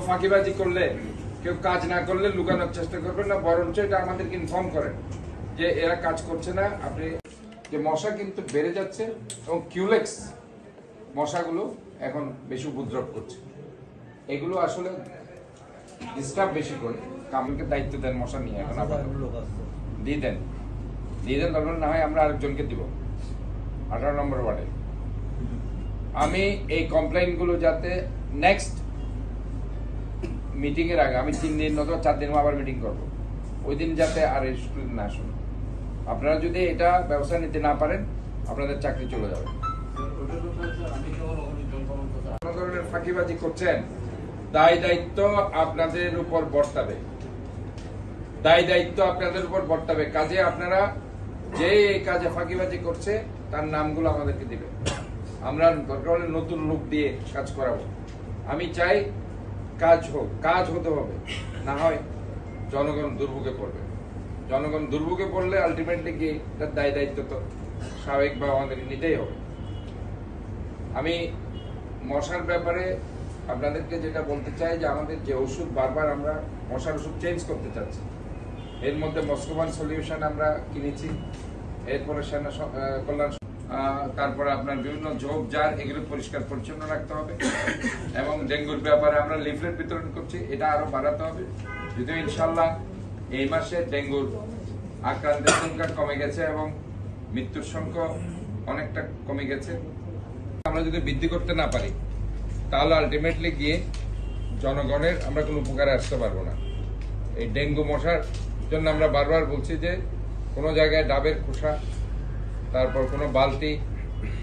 ফাঁকিবাজি করলে, কেউ কাজ না করলে লুকানোর চেষ্টা করবেন না, বরঞ্চ এটা আমাদেরকে ইনফর্ম করেন যে এরা কাজ করছে না। আপনি যে মশা কিন্তু বেড়ে যাচ্ছে এবং কিউলেক্স মশাগুলো এখন বেশি উপদ্রব করছে, এগুলো আসলে ডিস্টার্ব বেশি করে। আমাকে দায়িত্ব দেন মশা নিয়ে, এখন আবার দিয়ে দেন দরকার না হয় আমরা আরেকজনকে দিব 18 নম্বর ওয়ার্ডে। আমি এই কমপ্লেইনগুলো যাতে নেক্সট মিটিং এর আগে, আমি 3 দিন অথবা 4 দিন আবার মিটিং করব, ওই দিন যাতে আর স্টুডেন্ট না শুনে। আপনারা যদি এটা ব্যবস্থা নিতে না পারেন আপনাদের চাকরি চলে যাবে। কোন ধরনের ফাঁকিবাজি করছেন, দায় দায়িত্ব আপনাদের উপর বর্তাবে, কাজে আপনারা যে এই কাজে ফাঁকিবাজি করছে তার নামগুলো আমাদেরকে দিবে, আমরা দরকার হলে নতুন লোক দিয়ে কাজ করাবো। আমি চাই কাজ হোক, কাজ হতে হবে, না হয় জনগণ দুর্ভোগে পড়বে। জনগণ দুর্ভোগে পড়লে আলটিমেটলি কি তার দায় দায়িত্ব তো স্বাভাবিকভাবে আমাদের নিতেই হবে। আমি মশার ব্যাপারে আপনাদেরকে যেটা বলতে চাই যে আমাদের যে ওষুধ বারবার আমরা মশার ওষুধ চেঞ্জ করতে চাচ্ছি, এর মধ্যে মস্কোভান সলিউশন আমরা কিনেছি, এরপরে সেনা কল্যাণ, তারপরে আপনার বিভিন্ন ঝোপ জার, এগুলো পরিষ্কার পরিচ্ছন্ন রাখতে হবে এবং ডেঙ্গুর ব্যাপারে আমরা লিফলেট বিতরণ করছি, এটা আরো বাড়াতে হবে। যদিও ইনশাল্লাহ এই মাসে ডেঙ্গুর আক্রান্তের সংখ্যা কমে গেছে এবং মৃত্যুর সংখ্যা অনেকটা কমে গেছে। আমরা যদি বৃদ্ধি করতে না পারি তাহলে আলটিমেটলি গিয়ে জনগণের আমরা কোনো উপকারে আসতে পারবো না। এই ডেঙ্গু মশার জন্য আমরা বারবার বলছি যে কোনো জায়গায় ডাবের খোসা, তারপর কোনো বালতি,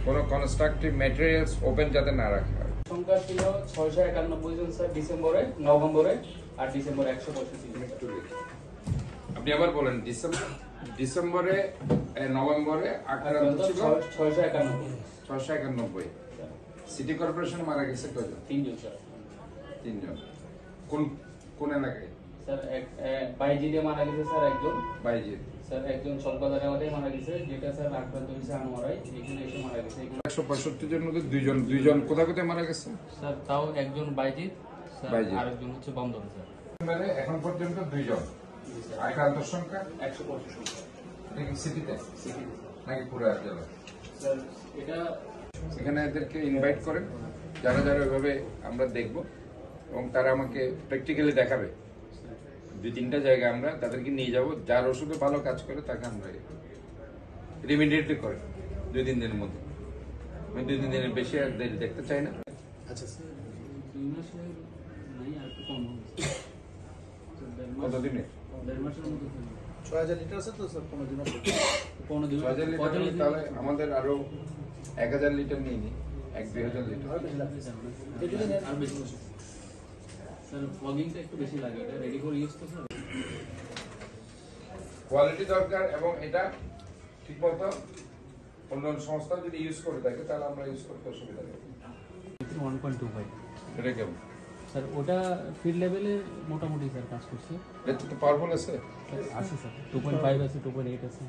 কোনো কনস্ট্রাকটিভ ম্যাটেরিয়ালস ওপেন যাতে না রাখা হয়। সংখ্যা ছিল 691 জন স্যার ডিসেম্বরে, নভেম্বরে, আর ডিসেম্বরে 165। আপনি আবার বলেন, ডিসেম্বরে নভেম্বরে আক্রান্ত ছিল 691। সিটি কর্পোরেশন মারা গেছে কয়জন? 3 জন স্যার। 3 জন। কোন এলাকায়? স্যার বাইজিদে মারা গেছে স্যার একজন। বাইজিদ স্যার একজন সলবাজারে মারা গেছে, যেটা স্যার আক্রান্ত হয়েছে আনোয়ারায়, এখানে এসে মারা গেছে। 165 জন মধ্যে দুইজন কোথায় মারা গেছে স্যার? তাও একজন বাইজিদ স্যার, আরেকজন হচ্ছে বন্দর স্যার। মানে এখন পর্যন্ত 2 জন। আক্রান্ত সংখ্যা 165। এটা কি সিটিতে নাকি পুরো জেলা? স্যার এটা এখানে এদেরকে ইনভাইট করেন, যারা যারা ওইভাবে আমরা দেখব এবং তারা আমাকে প্র্যাকটিক্যালি দেখাবে। 2-3টা জায়গায় আমরা তাদেরকে নিয়ে যাব, যার ওষুধে ভালো কাজ করে তাকে আমরা ইমিডিয়েটলি করে 2-3 দিনের মধ্যে। আমি 2-3 দিনের বেশি আর দেরি দেখতে চাই না। আচ্ছা স্যার, 2 মাসে নাই, আর একটু কম হবে। কতদিনে? 1.5 মাসের মতো। 6000 লিটার আছে তো স্যার, 15 দিন। 6000 লিটার, তাহলে আমাদের আরো 1000 লিটার নিয়ে নিই, 1-2000 লিটার। আর বেশি স্যার, ফগিংটা একটু বেশি লাগে, এটা রেডি করে ইউজ তো স্যার। কোয়ালিটি দরকার এবং এটা ঠিকমতো অন্য সংস্থা যদি ইউজ করে থাকে তাহলে আমরা ইউজ করতে অসুবিধা নেই। 1.25 এটা কেমন স্যার? ওটা ফিল্ড লেভেলে মোটামুটি স্যার কাজ করছে। এটা তো পাওয়ারফুল আছে স্যার 2.5 আছে, 2.8 আছে।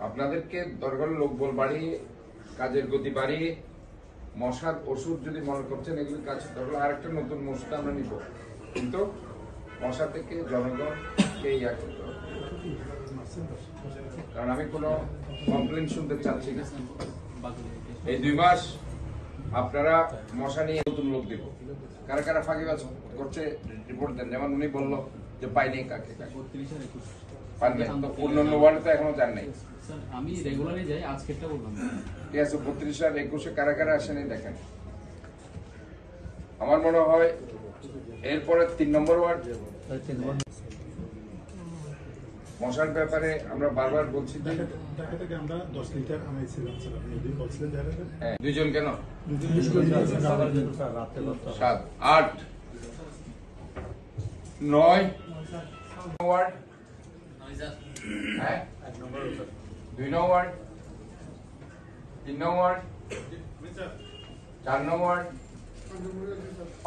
আপনাদেরকে দরকার লোকবল বাড়িয়ে, কাজের গতি বাড়িয়ে, মশার ওষুধ যদি মনে করছেন এগুলি কাজ দরকার, আরেকটা নতুন ওষুধ আমরা নিব, কিন্তু মশা থেকে জনগণকে ইয়া করতে হবে। কারণ আমি কোনো কমপ্লেন শুনতে চাচ্ছি না। এই 2 মাস আপনারা মশা নিয়ে নতুন লোক দিব, কারা কারা ফাঁকিবাজ করছে রিপোর্ট দেন। যেমন উনি বললো যে পাইনি কাকে, পারবেন তো অন্যান্য ওয়ার্ডে তো এখনো যান নাই। স্যার আমি রেগুলারই যাই, আজকেরটা বললাম। ঠিক আছে, 32 আর 21 কারা কারা আসেনি দেখেন। আমার মনে হয় এরপরে 3 নম্বর ওয়ার্ড মশার ব্যাপারে আমরা বারবার বলছি। ঢাকা থেকে আমরা 10 লিটার আনাইছিলাম স্যার, আপনি যদি বলছিলেন যে হ্যাঁ, 2 জন কেন? 7, 8, 9 ওয়ার্ড, হ্যাঁ 2 নম্বর ওয়ার্ড, 3 নম্বর ওয়ার্ড, 4 নম্বর ওয়ার্ড,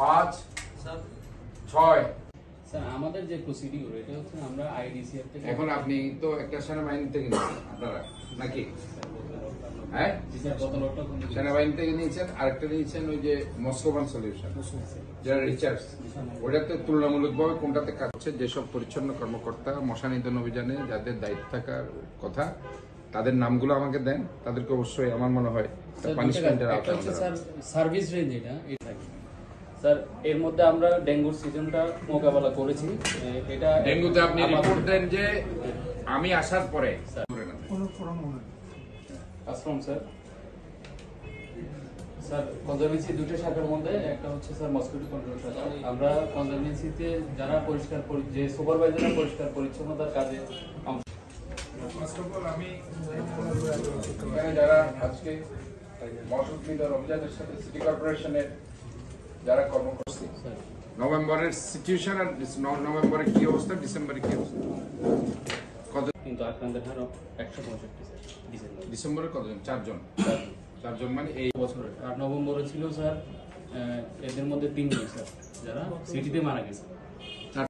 5, 6। স্যার আমাদের যে প্রসিডিউর, এটা হচ্ছে আমরা আইডিসিআর থেকে। এখন আপনি তো একটা সেনাবাহিনী থেকে আপনারা নাকি হ্যাঁ স্যার কত লটটা কোন দিকে? সেনাবাহিনী থেকে নিয়েছেন, আরেকটা নিয়েছেন ওই যে মস্কোবান সলিউশন যারা রিচার্জ, ওটাতে তুলনামূলকভাবে কোনটাতে কাজ হচ্ছে, যেসব পরিচ্ছন্ন কর্মকর্তা মশা নিধন অভিযানে যাদের দায়িত্ব থাকার কথা তাদের নামগুলো আমাকে দেন, তাদেরকে অবশ্যই আমার মনে হয় স্যার, পানিশমেন্টের একটা আওতায় হচ্ছে আনতে স্যার হবে। সার্ভিস রেঞ্জ এটা থাকে স্যার। এর মধ্যে আমরা ডেঙ্গুর সিজনটা মোকাবেলা করেছি। এটা ডেঙ্গুতে আপনি আপাতত- রিপোর্ট দেন যে আমি আসার পরে আসলাম স্যার। স্যার কনজারভেন্সি দুটো শাখার মধ্যে একটা হচ্ছে স্যার মসকিউটো কন্ট্রোল শাখা। আমরা কনজারভেন্সিতে যারা যে সুপারভাইজাররা পরিষ্কার পরিচ্ছন্নতার কাজে অংশ ফার্স্ট অফ অল আমি এখানে যারা আজকে মশক নিধন অভিযানের সাথে সিটি কর্পোরেশনের যারা কর্ম করছে, স্যার নভেম্বরের সিচুয়েশন আর নভেম্বরে কি অবস্থা, ডিসেম্বরে কি অবস্থা, কত কিন্তু আক্রান্তের হার 165 স্যার ডিসেম্বর ডিসেম্বরে কতজন? চারজন মানে এই বছরে। আর নভেম্বরে ছিল স্যার এদের মধ্যে 3 জন স্যার যারা সিটিতে মারা গেছে।